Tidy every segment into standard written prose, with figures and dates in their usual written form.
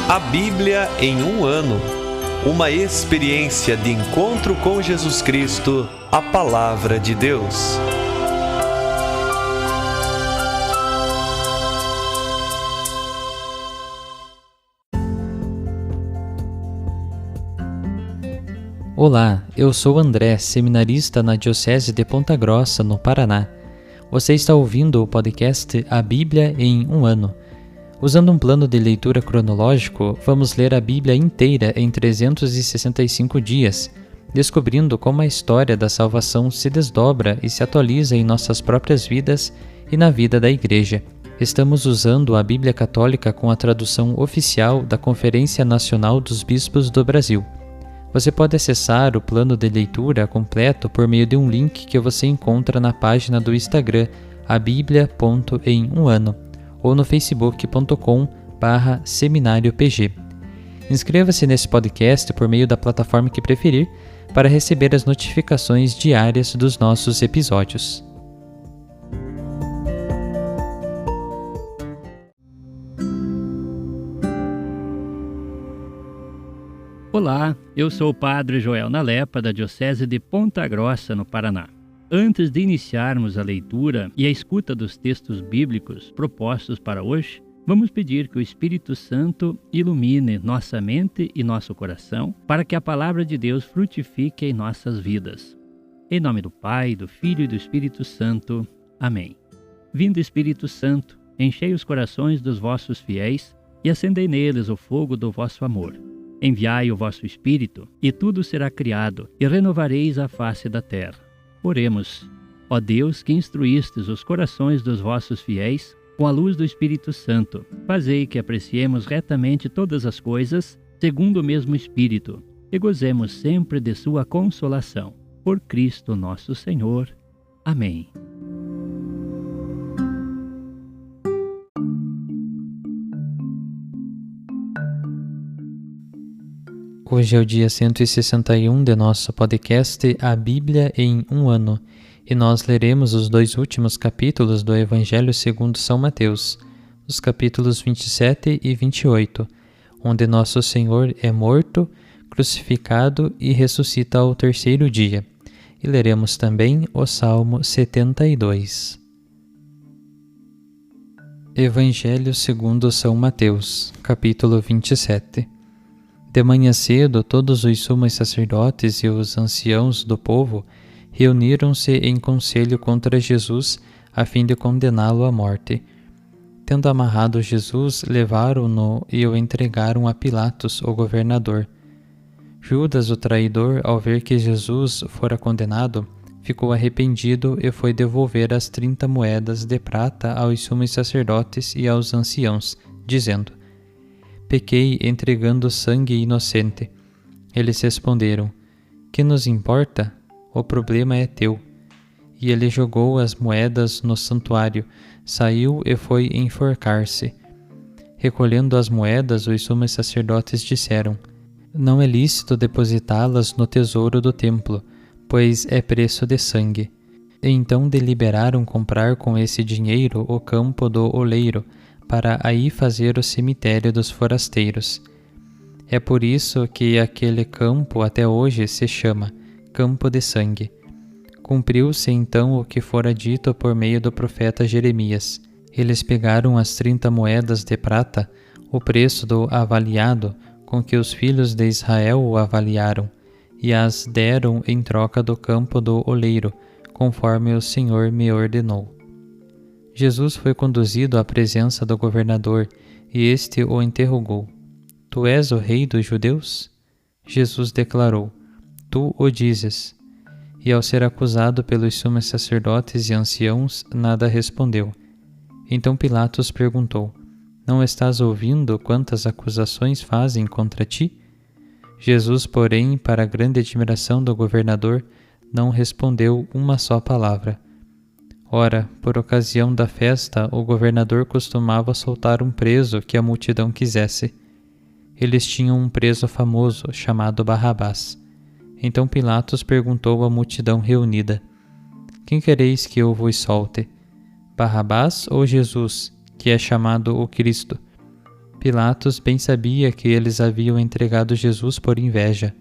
A Bíblia em um ano. Uma experiência de encontro com Jesus Cristo, a Palavra de Deus. Olá, eu sou André, seminarista na Diocese de Ponta Grossa, no Paraná. Você está ouvindo o podcast A Bíblia em um ano. Usando um plano de leitura cronológico, vamos ler a Bíblia inteira em 365 dias, descobrindo como a história da salvação se desdobra e se atualiza em nossas próprias vidas e na vida da Igreja. Estamos usando a Bíblia Católica com a tradução oficial da Conferência Nacional dos Bispos do Brasil. Você pode acessar o plano de leitura completo por meio de um link que você encontra na página do Instagram, abiblia.em1ano, ou no facebook.com/seminariopg. Inscreva-se nesse podcast por meio da plataforma que preferir para receber as notificações diárias dos nossos episódios. Olá, eu sou o Padre Joel Nalepa, da Diocese de Ponta Grossa, no Paraná. Antes de iniciarmos a leitura e a escuta dos textos bíblicos propostos para hoje, vamos pedir que o Espírito Santo ilumine nossa mente e nosso coração para que a Palavra de Deus frutifique em nossas vidas. Em nome do Pai, do Filho e do Espírito Santo. Amém. Vindo Espírito Santo, enchei os corações dos vossos fiéis e acendei neles o fogo do vosso amor. Enviai o vosso Espírito, e tudo será criado, e renovareis a face da terra. Oremos. Ó Deus, que instruístes os corações dos vossos fiéis com a luz do Espírito Santo, fazei que apreciemos retamente todas as coisas, segundo o mesmo Espírito, e gozemos sempre de sua consolação. Por Cristo nosso Senhor. Amém. Hoje é o dia 161 de nosso podcast A Bíblia em um ano, e nós leremos os dois últimos capítulos do Evangelho segundo São Mateus, os capítulos 27 e 28, onde nosso Senhor é morto, crucificado e ressuscita ao terceiro dia. E leremos também o Salmo 72. Evangelho segundo São Mateus, capítulo 27. De manhã cedo, todos os sumos sacerdotes e os anciãos do povo reuniram-se em conselho contra Jesus, a fim de condená-lo à morte. Tendo amarrado Jesus, levaram-no e o entregaram a Pilatos, o governador. Judas, o traidor, ao ver que Jesus fora condenado, ficou arrependido e foi devolver as 30 moedas de prata aos sumos sacerdotes e aos anciãos, dizendo: Pequei entregando sangue inocente. Eles responderam: Que nos importa? O problema é teu. E ele jogou as moedas no santuário, saiu e foi enforcar-se. Recolhendo as moedas, os sumos sacerdotes disseram: Não é lícito depositá-las no tesouro do templo, pois é preço de sangue. E então deliberaram comprar com esse dinheiro o campo do oleiro, para aí fazer o cemitério dos forasteiros. É por isso que aquele campo até hoje se chama Campo de Sangue. Cumpriu-se então o que fora dito por meio do profeta Jeremias. Eles pegaram as 30 moedas de prata, o preço do avaliado com que os filhos de Israel o avaliaram, e as deram em troca do campo do oleiro, conforme o Senhor me ordenou. Jesus foi conduzido à presença do governador, e este o interrogou: Tu és o rei dos judeus? Jesus declarou: Tu o dizes. E ao ser acusado pelos sumos sacerdotes e anciãos, nada respondeu. Então Pilatos perguntou: Não estás ouvindo quantas acusações fazem contra ti? Jesus, porém, para a grande admiração do governador, não respondeu uma só palavra. Ora, por ocasião da festa, o governador costumava soltar um preso que a multidão quisesse. Eles tinham um preso famoso, chamado Barrabás. Então Pilatos perguntou à multidão reunida: Quem quereis que eu vos solte? Barrabás ou Jesus, que é chamado o Cristo? Pilatos bem sabia que eles haviam entregado Jesus por inveja.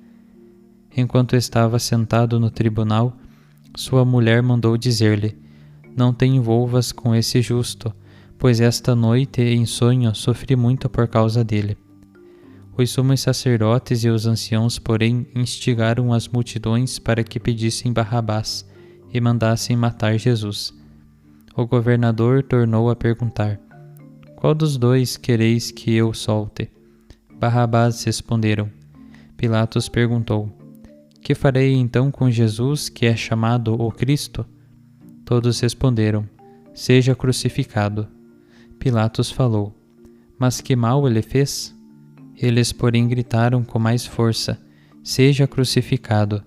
Enquanto estava sentado no tribunal, sua mulher mandou dizer-lhe: Não te envolvas com esse justo, pois esta noite em sonho sofri muito por causa dele. Os sumos sacerdotes e os anciãos, porém, instigaram as multidões para que pedissem Barrabás e mandassem matar Jesus. O governador tornou a perguntar: Qual dos dois quereis que eu solte? Barrabás responderam. Pilatos perguntou: Que farei então com Jesus, que é chamado o Cristo? Todos responderam: Seja crucificado. Pilatos falou: Mas que mal ele fez? Eles, porém, gritaram com mais força: Seja crucificado.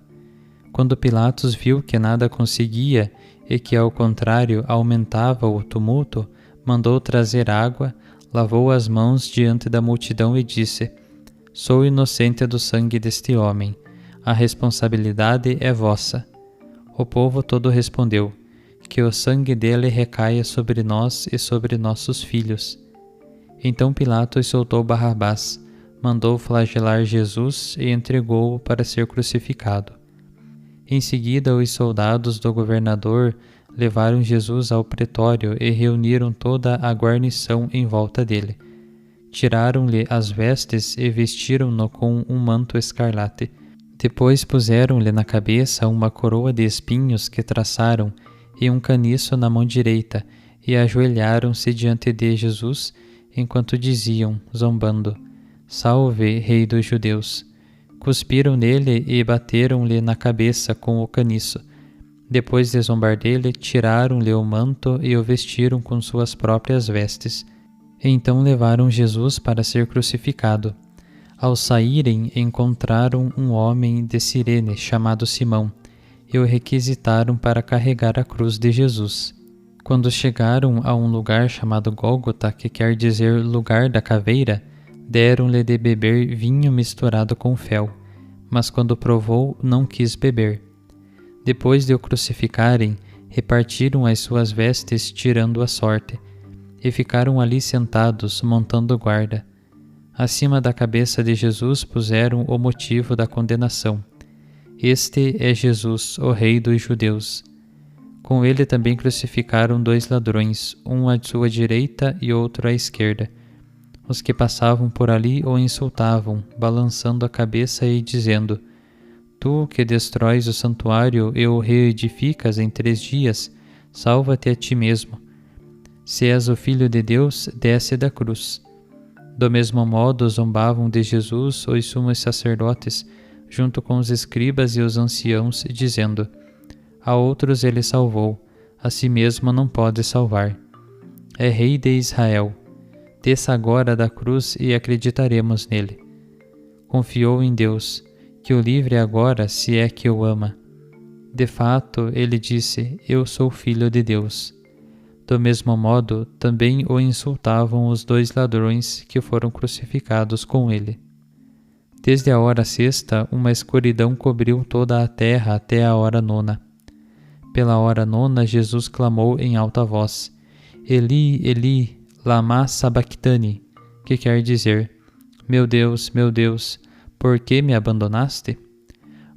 Quando Pilatos viu que nada conseguia e que, ao contrário, aumentava o tumulto, mandou trazer água, lavou as mãos diante da multidão e disse: Sou inocente do sangue deste homem. A responsabilidade é vossa. O povo todo respondeu: Que o sangue dele recaia sobre nós e sobre nossos filhos. Então Pilatos soltou Barrabás, mandou flagelar Jesus e entregou-o para ser crucificado. Em seguida, os soldados do governador levaram Jesus ao pretório e reuniram toda a guarnição em volta dele. Tiraram-lhe as vestes e vestiram-no com um manto escarlate. Depois puseram-lhe na cabeça uma coroa de espinhos que traçaram e um caniço na mão direita, e ajoelharam-se diante de Jesus, enquanto diziam, zombando: Salve, Rei dos Judeus! Cuspiram nele e bateram-lhe na cabeça com o caniço. Depois de zombar dele, tiraram-lhe o manto e o vestiram com suas próprias vestes. Então levaram Jesus para ser crucificado. Ao saírem, encontraram um homem de Cirene chamado Simão, e o requisitaram para carregar a cruz de Jesus. Quando chegaram a um lugar chamado Gólgota, que quer dizer lugar da caveira, deram-lhe de beber vinho misturado com fel, mas quando provou, não quis beber. Depois de o crucificarem, repartiram as suas vestes, tirando a sorte, e ficaram ali sentados, montando guarda. Acima da cabeça de Jesus puseram o motivo da condenação: Este é Jesus, o Rei dos Judeus. Com ele também crucificaram 2 ladrões, um à sua direita e outro à esquerda. Os que passavam por ali o insultavam, balançando a cabeça e dizendo: Tu que destróis o santuário e o reedificas em 3 dias, salva-te a ti mesmo. Se és o Filho de Deus, desce da cruz. Do mesmo modo zombavam de Jesus os sumos sacerdotes, junto com os escribas e os anciãos, dizendo: A outros ele salvou, a si mesmo não pode salvar. É Rei de Israel. Desça agora da cruz e acreditaremos nele. Confiou em Deus, que o livre agora, se é que o ama. De fato, ele disse: Eu sou filho de Deus. Do mesmo modo, também o insultavam os 2 ladrões que foram crucificados com ele. Desde a hora 6ª, uma escuridão cobriu toda a terra até a hora 9ª. Pela hora 9ª, Jesus clamou em alta voz: Eli, Eli, lama sabachthani, que quer dizer: meu Deus, por que me abandonaste?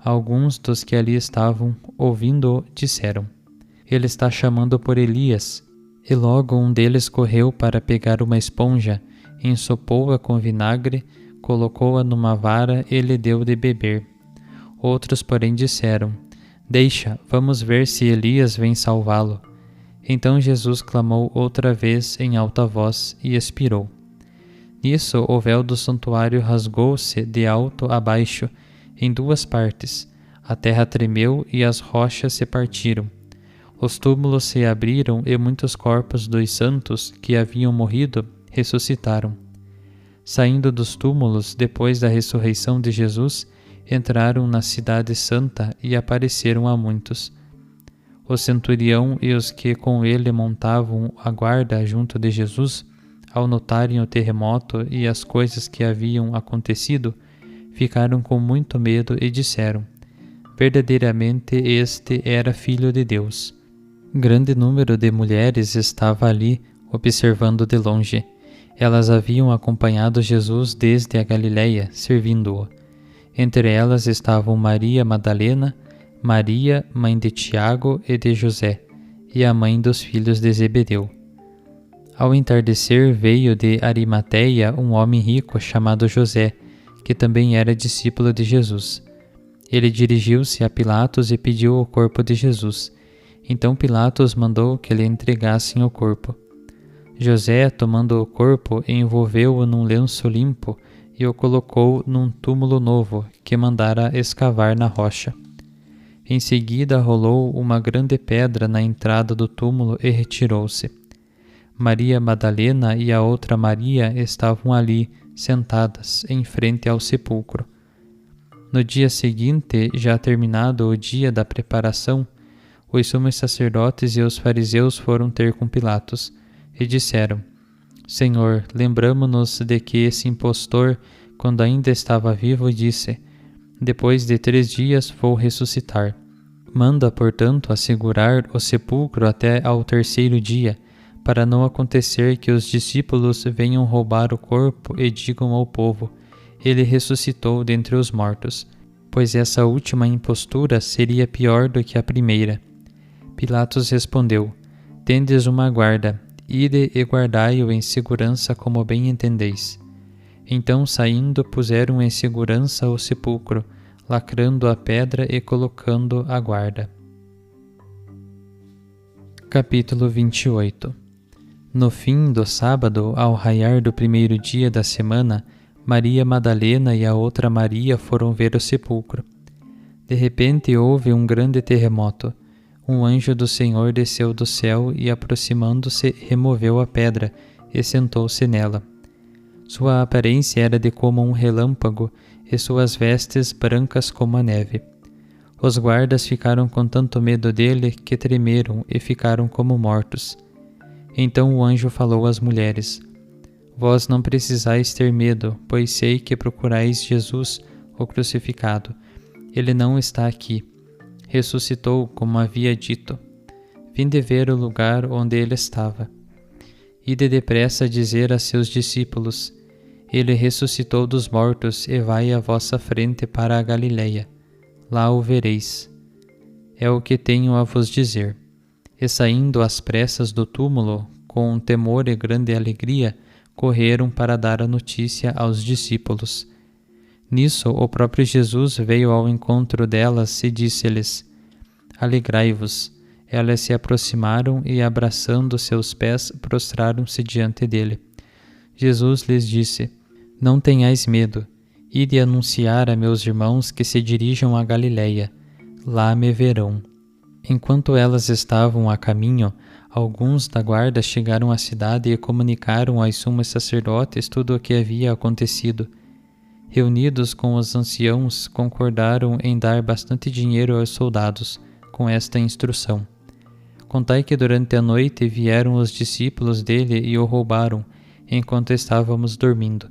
Alguns dos que ali estavam, ouvindo-o, disseram: Ele está chamando por Elias. E logo um deles correu para pegar uma esponja, ensopou-a com vinagre, colocou-a numa vara e lhe deu de beber. Outros, porém, disseram: Deixa, vamos ver se Elias vem salvá-lo. Então Jesus clamou outra vez em alta voz e expirou. Nisso o véu do santuário rasgou-se de alto a baixo, em 2 partes. A terra tremeu e as rochas se partiram. Os túmulos se abriram e muitos corpos dos santos que haviam morrido ressuscitaram. Saindo dos túmulos, depois da ressurreição de Jesus, entraram na cidade santa e apareceram a muitos. O centurião e os que com ele montavam a guarda junto de Jesus, ao notarem o terremoto e as coisas que haviam acontecido, ficaram com muito medo e disseram: verdadeiramente este era Filho de Deus. Grande número de mulheres estava ali, observando de longe. Elas haviam acompanhado Jesus desde a Galiléia, servindo-o. Entre elas estavam Maria Madalena, Maria, mãe de Tiago e de José, e a mãe dos filhos de Zebedeu. Ao entardecer veio de Arimateia um homem rico chamado José, que também era discípulo de Jesus. Ele dirigiu-se a Pilatos e pediu o corpo de Jesus. Então Pilatos mandou que lhe entregassem o corpo. José, tomando o corpo, envolveu-o num lenço limpo e o colocou num túmulo novo que mandara escavar na rocha. Em seguida rolou uma grande pedra na entrada do túmulo e retirou-se. Maria Madalena e a outra Maria estavam ali, sentadas, em frente ao sepulcro. No dia seguinte, já terminado o dia da preparação, os sumos sacerdotes e os fariseus foram ter com Pilatos e disseram: Senhor, lembramo-nos de que esse impostor, quando ainda estava vivo, disse: Depois de 3 dias vou ressuscitar. Manda, portanto, assegurar o sepulcro até ao 3º dia, para não acontecer que os discípulos venham roubar o corpo e digam ao povo: Ele ressuscitou dentre os mortos, pois essa última impostura seria pior do que a primeira. Pilatos respondeu: Tendes uma guarda, ide e guardai-o em segurança como bem entendeis. Então, saindo, puseram em segurança o sepulcro, lacrando a pedra e colocando a guarda. Capítulo 28. No fim do sábado, ao raiar do 1º dia da semana, Maria Madalena e a outra Maria foram ver o sepulcro. De repente houve um grande terremoto. Um anjo do Senhor desceu do céu e, aproximando-se, removeu a pedra e sentou-se nela. Sua aparência era de como um relâmpago e suas vestes brancas como a neve. Os guardas ficaram com tanto medo dele que tremeram e ficaram como mortos. Então o anjo falou às mulheres: Vós não precisais ter medo, pois sei que procurais Jesus, o crucificado. Ele não está aqui. Ressuscitou, como havia dito. Vinde ver o lugar onde ele estava. Ide depressa dizer a seus discípulos: Ele ressuscitou dos mortos e vai à vossa frente para a Galiléia. Lá o vereis. É o que tenho a vos dizer. E saindo às pressas do túmulo, com temor e grande alegria, correram para dar a notícia aos discípulos. Nisso, o próprio Jesus veio ao encontro delas e disse-lhes: Alegrai-vos. Elas se aproximaram e, abraçando seus pés, prostraram-se diante dele. Jesus lhes disse: Não tenhais medo. Ide anunciar a meus irmãos que se dirijam a Galiléia. Lá me verão. Enquanto elas estavam a caminho, alguns da guarda chegaram à cidade e comunicaram aos sumos sacerdotes tudo o que havia acontecido. Reunidos com os anciãos, concordaram em dar bastante dinheiro aos soldados, com esta instrução: Contai que durante a noite vieram os discípulos dele e o roubaram, enquanto estávamos dormindo.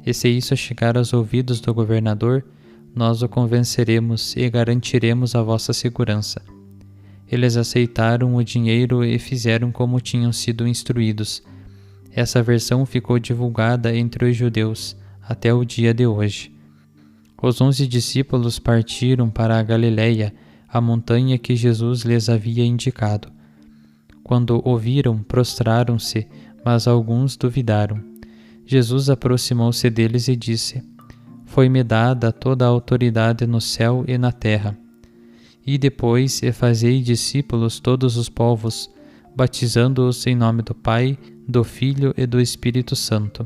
E se isso chegar aos ouvidos do governador, nós o convenceremos e garantiremos a vossa segurança. Eles aceitaram o dinheiro e fizeram como tinham sido instruídos. Essa versão ficou divulgada entre os judeus até o dia de hoje. Os 11 discípulos partiram para a Galiléia, a montanha que Jesus lhes havia indicado. Quando o viram, prostraram-se, mas alguns duvidaram. Jesus aproximou-se deles e disse: Foi-me dada toda a autoridade no céu e na terra. E depois fazei discípulos todos os povos, batizando-os em nome do Pai, do Filho e do Espírito Santo.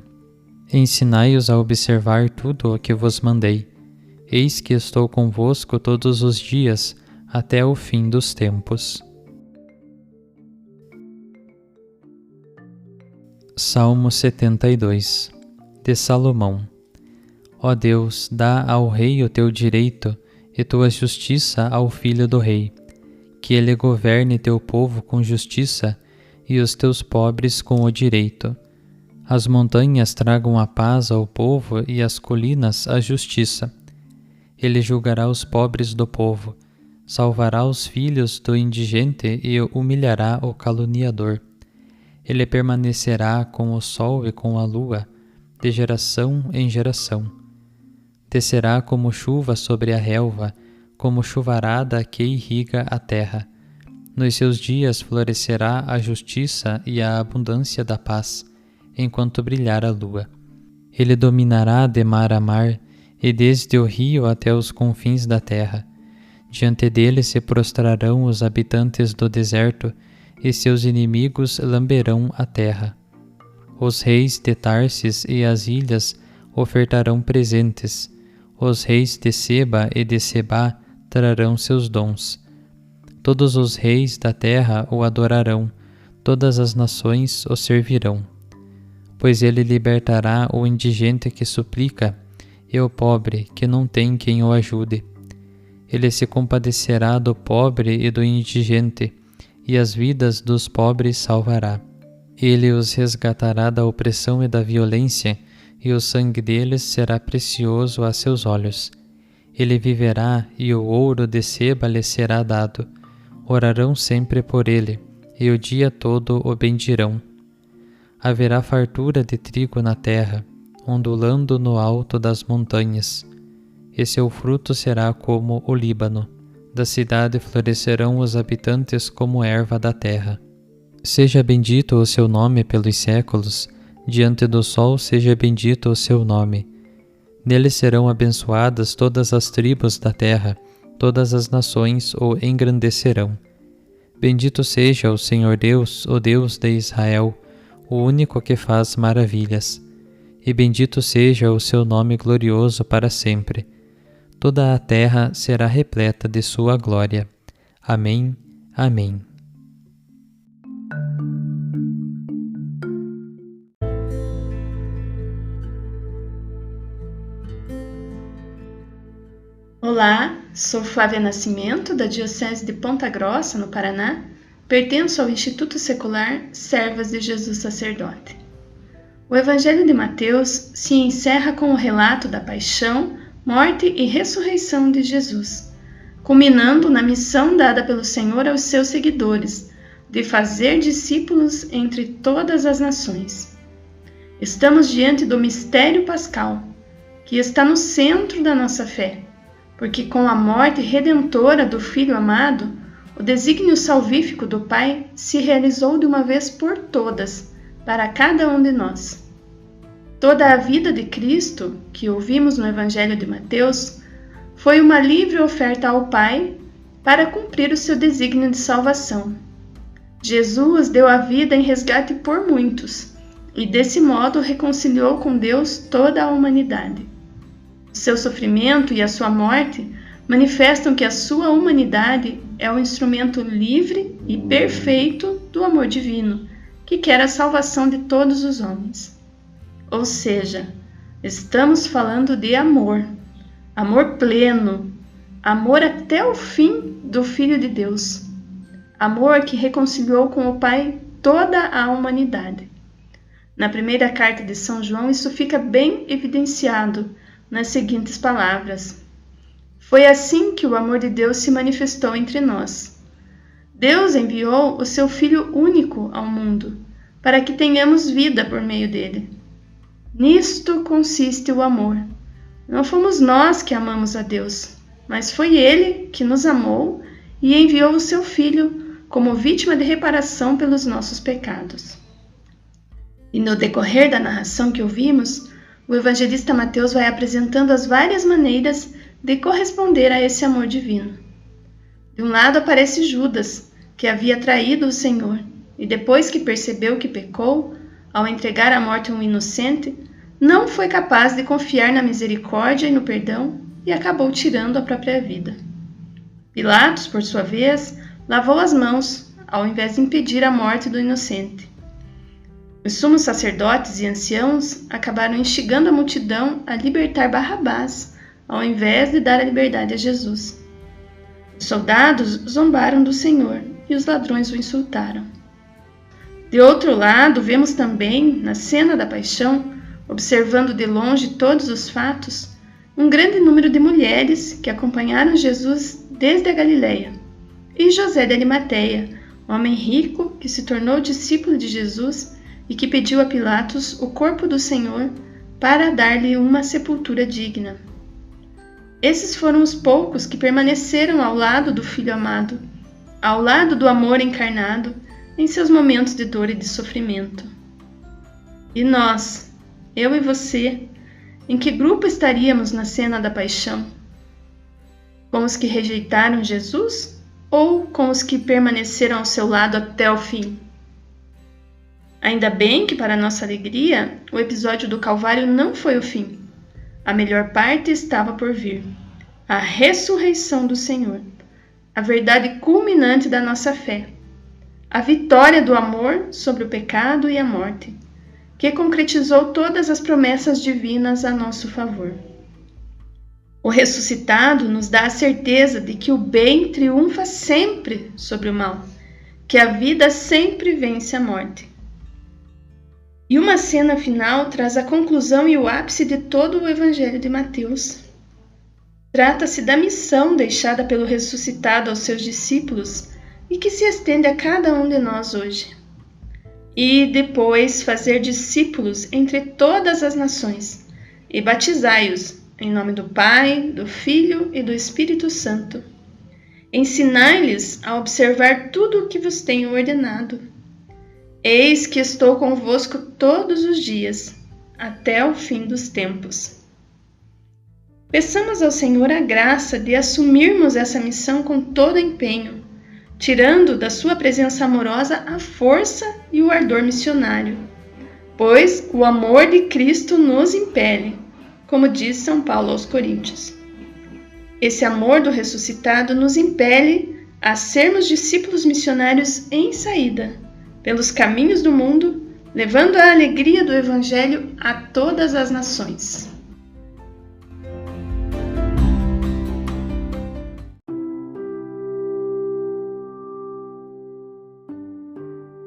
Ensinai-os a observar tudo o que vos mandei. Eis que estou convosco todos os dias, até o fim dos tempos. Salmo 72, de Salomão. Ó Deus, dá ao rei o teu direito, e tua justiça ao filho do rei, que ele governe teu povo com justiça e os teus pobres com o direito. As montanhas tragam a paz ao povo e as colinas a justiça. Ele julgará os pobres do povo, salvará os filhos do indigente e humilhará o caluniador. Ele permanecerá com o sol e com a lua, de geração em geração. Descerá como chuva sobre a relva, como chuvarada que irriga a terra. Nos seus dias florescerá a justiça e a abundância da paz, enquanto brilhar a lua. Ele dominará de mar a mar, e desde o rio até os confins da terra. Diante dele se prostrarão os habitantes do deserto, e seus inimigos lamberão a terra. Os reis de Tarsis e as ilhas ofertarão presentes. Os reis de Seba e de Sebá trarão seus dons. Todos os reis da terra o adorarão, todas as nações o servirão. Pois ele libertará o indigente que suplica, e o pobre que não tem quem o ajude. Ele se compadecerá do pobre e do indigente, e as vidas dos pobres salvará. Ele os resgatará da opressão e da violência, e o sangue deles será precioso a seus olhos. Ele viverá, e o ouro de Seba lhe será dado. Orarão sempre por ele, e o dia todo o bendirão. Haverá fartura de trigo na terra, ondulando no alto das montanhas, e seu fruto será como o Líbano. Da cidade florescerão os habitantes como erva da terra. Seja bendito o seu nome pelos séculos, diante do sol seja bendito o seu nome. Nele serão abençoadas todas as tribos da terra, todas as nações o engrandecerão. Bendito seja o Senhor Deus, o Deus de Israel, o único que faz maravilhas. E bendito seja o seu nome glorioso para sempre. Toda a terra será repleta de sua glória. Amém. Amém. Olá, sou Flávia Nascimento, da Diocese de Ponta Grossa, no Paraná. Pertenço ao Instituto Secular Servas de Jesus Sacerdote. O Evangelho de Mateus se encerra com o relato da paixão, morte e ressurreição de Jesus, culminando na missão dada pelo Senhor aos seus seguidores, de fazer discípulos entre todas as nações. Estamos diante do mistério pascal, que está no centro da nossa fé, porque com a morte redentora do Filho amado, o desígnio salvífico do Pai se realizou de uma vez por todas, para cada um de nós. Toda a vida de Cristo, que ouvimos no Evangelho de Mateus, foi uma livre oferta ao Pai para cumprir o seu desígnio de salvação. Jesus deu a vida em resgate por muitos, e desse modo reconciliou com Deus toda a humanidade. O seu sofrimento e a sua morte manifestam que a sua humanidade é o instrumento livre e perfeito do amor divino, que quer a salvação de todos os homens. Ou seja, estamos falando de amor, amor pleno, amor até o fim do Filho de Deus, amor que reconciliou com o Pai toda a humanidade. Na primeira carta de São João, isso fica bem evidenciado nas seguintes palavras: foi assim que o amor de Deus se manifestou entre nós. Deus enviou o seu Filho único ao mundo, para que tenhamos vida por meio dele. Nisto consiste o amor. Não fomos nós que amamos a Deus, mas foi Ele que nos amou e enviou o seu Filho como vítima de reparação pelos nossos pecados. E no decorrer da narração que ouvimos, o evangelista Mateus vai apresentando as várias maneiras de corresponder a esse amor divino. De um lado aparece Judas, que havia traído o Senhor, e depois que percebeu que pecou, ao entregar à morte um inocente, não foi capaz de confiar na misericórdia e no perdão e acabou tirando a própria vida. Pilatos, por sua vez, lavou as mãos, ao invés de impedir a morte do inocente. Os sumos sacerdotes e anciãos acabaram instigando a multidão a libertar Barrabás, ao invés de dar a liberdade a Jesus. Os soldados zombaram do Senhor e os ladrões o insultaram. De outro lado, vemos também, na cena da paixão, observando de longe todos os fatos, um grande número de mulheres que acompanharam Jesus desde a Galileia, e José de Arimateia, homem rico que se tornou discípulo de Jesus e que pediu a Pilatos o corpo do Senhor para dar-lhe uma sepultura digna. Esses foram os poucos que permaneceram ao lado do Filho amado, ao lado do amor encarnado, em seus momentos de dor e de sofrimento. E nós, eu e você, em que grupo estaríamos na cena da paixão? Com os que rejeitaram Jesus ou com os que permaneceram ao seu lado até o fim? Ainda bem que, para nossa alegria, o episódio do Calvário não foi o fim. A melhor parte estava por vir. A ressurreição do Senhor. A verdade culminante da nossa fé. A vitória do amor sobre o pecado e a morte, que concretizou todas as promessas divinas a nosso favor. O ressuscitado nos dá a certeza de que o bem triunfa sempre sobre o mal, que a vida sempre vence a morte. E uma cena final traz a conclusão e o ápice de todo o Evangelho de Mateus. Trata-se da missão deixada pelo ressuscitado aos seus discípulos e que se estende a cada um de nós hoje. E depois fazer discípulos entre todas as nações e batizai-os em nome do Pai, do Filho e do Espírito Santo. Ensinai-lhes a observar tudo o que vos tenho ordenado. Eis que estou convosco todos os dias, até o fim dos tempos. Peçamos ao Senhor a graça de assumirmos essa missão com todo empenho, tirando da sua presença amorosa a força e o ardor missionário, pois o amor de Cristo nos impele, como diz São Paulo aos Coríntios. Esse amor do ressuscitado nos impele a sermos discípulos missionários em saída, pelos caminhos do mundo, levando a alegria do Evangelho a todas as nações.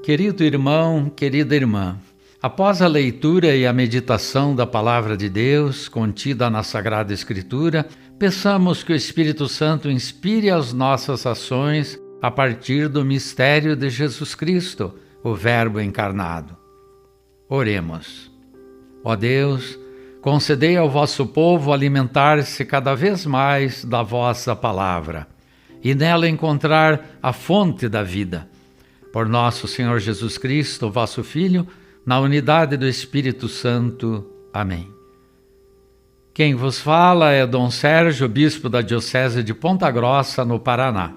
Querido irmão, querida irmã, após a leitura e a meditação da Palavra de Deus contida na Sagrada Escritura, peçamos que o Espírito Santo inspire as nossas ações a partir do mistério de Jesus Cristo, o Verbo encarnado. Oremos. Ó Deus, concedei ao vosso povo alimentar-se cada vez mais da vossa palavra e nela encontrar a fonte da vida. Por nosso Senhor Jesus Cristo, vosso Filho, na unidade do Espírito Santo. Amém. Quem vos fala é Dom Sérgio, bispo da Diocese de Ponta Grossa, no Paraná.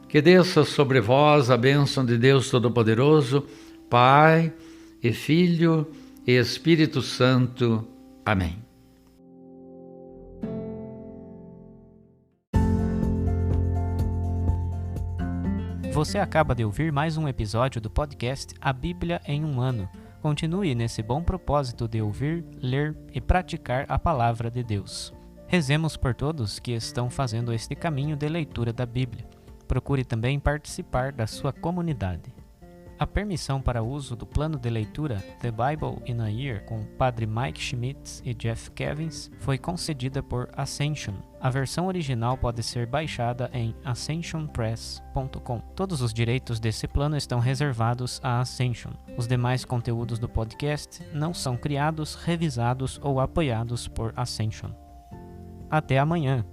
Que desça sobre vós a bênção de Deus Todo-Poderoso, Pai e Filho e Espírito Santo. Amém. Você acaba de ouvir mais um episódio do podcast A Bíblia em um Ano. Continue nesse bom propósito de ouvir, ler e praticar a Palavra de Deus. Rezemos por todos que estão fazendo este caminho de leitura da Bíblia. Procure também participar da sua comunidade. A permissão para uso do plano de leitura The Bible in a Year com o Padre Mike Schmitz e Jeff Kevins foi concedida por Ascension. A versão original pode ser baixada em ascensionpress.com. Todos os direitos desse plano estão reservados à Ascension. Os demais conteúdos do podcast não são criados, revisados ou apoiados por Ascension. Até amanhã!